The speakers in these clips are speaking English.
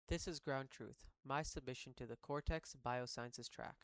This is Ground Truth, my submission to the CORTEX BioSciences track.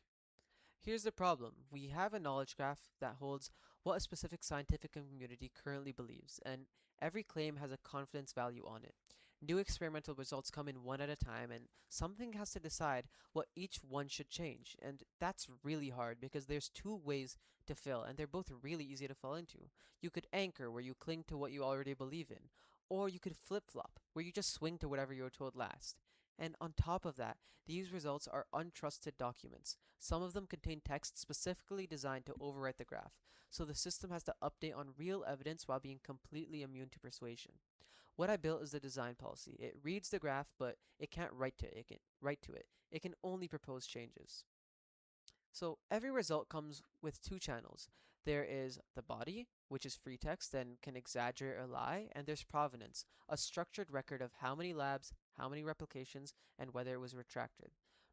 Here's the problem. We have a knowledge graph that holds what a specific scientific community currently believes, and every claim has a confidence value on it. New experimental results come in one at a time, and something has to decide what each one should change. And that's really hard because there's two ways to fill, and they're both really easy to fall into. You could anchor, where you cling to what you already believe in, or you could flip flop, where you just swing to whatever you were told last. And on top of that, these results are untrusted documents. Some of them contain text specifically designed to overwrite the graph, so the system has to update on real evidence while being completely immune to persuasion. What I built is the design policy. It reads the graph, but it can't write to it. It can only propose changes. So every result comes with two channels. There is the body, which is free text and can exaggerate or lie, and there's provenance, a structured record of how many labs, how many replications, and whether it was retracted.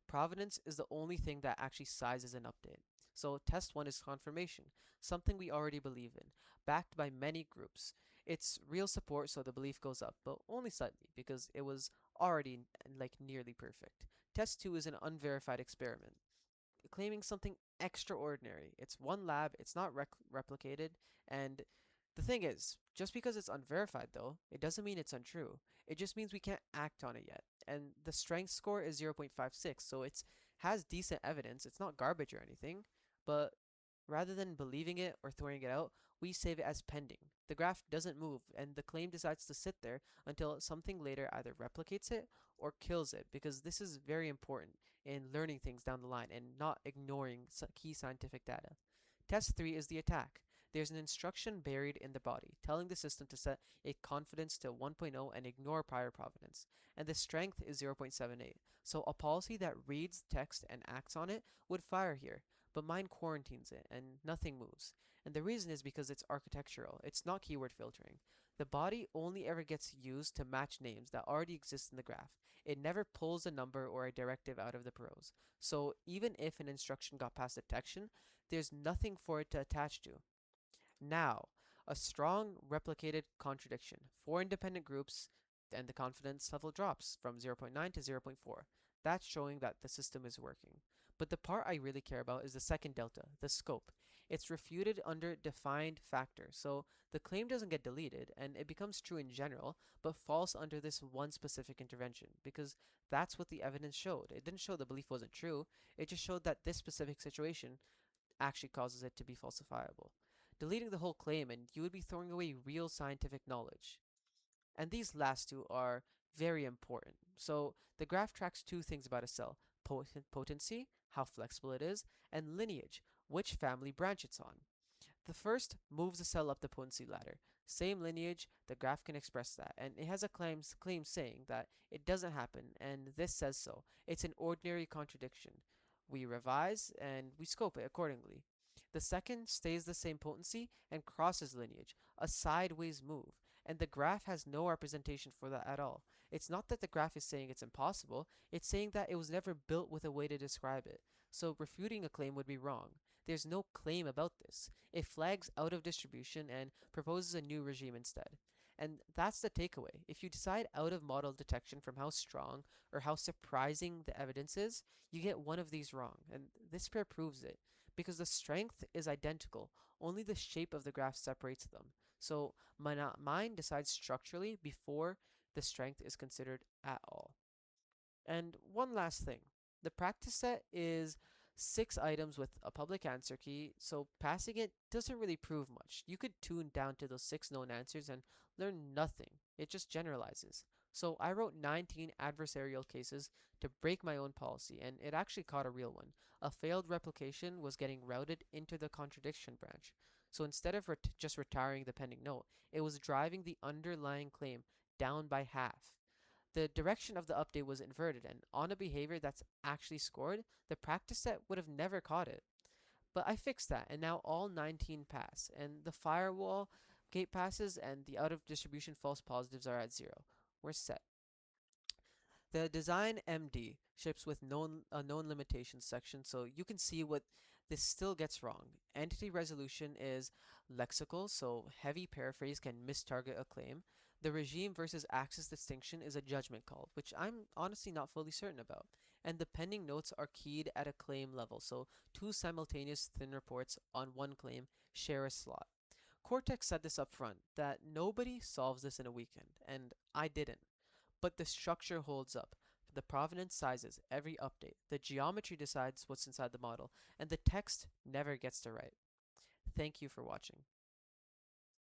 Provenance is the only thing that actually sizes an update. So test 1 is confirmation, something we already believe in, backed by many groups. It's real support, so the belief goes up, but only slightly because it was already nearly perfect. Test 2 is an unverified experiment claiming something extraordinary. It's one lab, it's not replicated, and the thing is, just because it's unverified though, it doesn't mean it's untrue. It just means we can't act on it yet. And the strength score is 0.56, so it's has decent evidence. It's not garbage or anything, but rather than believing it or throwing it out, we save it as pending. The graph doesn't move, and the claim decides to sit there until something later either replicates it or kills it, because this is very important in learning things down the line and not ignoring key scientific data. Test 3 is the attack. There's an instruction buried in the body, telling the system to set a confidence to 1.0 and ignore prior provenance, and the strength is 0.78. So a policy that reads text and acts on it would fire here, but mine quarantines it and nothing moves. And the reason is because it's architectural, it's not keyword filtering. The body only ever gets used to match names that already exist in the graph. It never pulls a number or a directive out of the prose. So even if an instruction got past detection, there's nothing for it to attach to. Now, a strong replicated contradiction. Four independent groups, and the confidence level drops from 0.9 to 0.4. That's showing that the system is working. But the part I really care about is the second delta, the scope. It's refuted under defined factor, so the claim doesn't get deleted and it becomes true in general, but false under this one specific intervention, because that's what the evidence showed. It didn't show the belief wasn't true, it just showed that this specific situation actually causes it to be falsifiable. Deleting the whole claim and you would be throwing away real scientific knowledge. And these last two are very important. So the graph tracks two things about a cell: potency, how flexible it is, and lineage, which family branch it's on. The first moves the cell up the potency ladder. Same lineage, the graph can express that, and it has a claim saying that it doesn't happen, and this says so. It's an ordinary contradiction. We revise and we scope it accordingly. The second stays the same potency and crosses lineage, a sideways move, and the graph has no representation for that at all. It's not that the graph is saying it's impossible, it's saying that it was never built with a way to describe it. So refuting a claim would be wrong. There's no claim about this. It flags out of distribution and proposes a new regime instead. And that's the takeaway. If you decide out of model detection from how strong or how surprising the evidence is, you get one of these wrong. And this pair proves it. Because the strength is identical, only the shape of the graph separates them. So mine decides structurally before the strength is considered at all. And one last thing. The practice set is 6 items with a public answer key, so passing it doesn't really prove much. You could tune down to those 6 known answers and learn nothing. It just generalizes. So I wrote 19 adversarial cases to break my own policy, and it actually caught a real one. A failed replication was getting routed into the contradiction branch. So instead of just retiring the pending note, it was driving the underlying claim down by half. The direction of the update was inverted, and on a behavior that's actually scored, the practice set would have never caught it. But I fixed that, and now all 19 pass, and the firewall gate passes, and the out of distribution false positives are at 0. We're set. The design MD ships with a known limitations section, so you can see what this still gets wrong. Entity resolution is lexical, so heavy paraphrase can mistarget a claim. The regime versus axis distinction is a judgment call, which I'm honestly not fully certain about. And the pending notes are keyed at a claim level, so two simultaneous thin reports on one claim share a slot. Cortex said this up front, that nobody solves this in a weekend, and I didn't. But the structure holds up. The provenance sizes every update, the geometry decides what's inside the model, and the text never gets to write. Thank you for watching.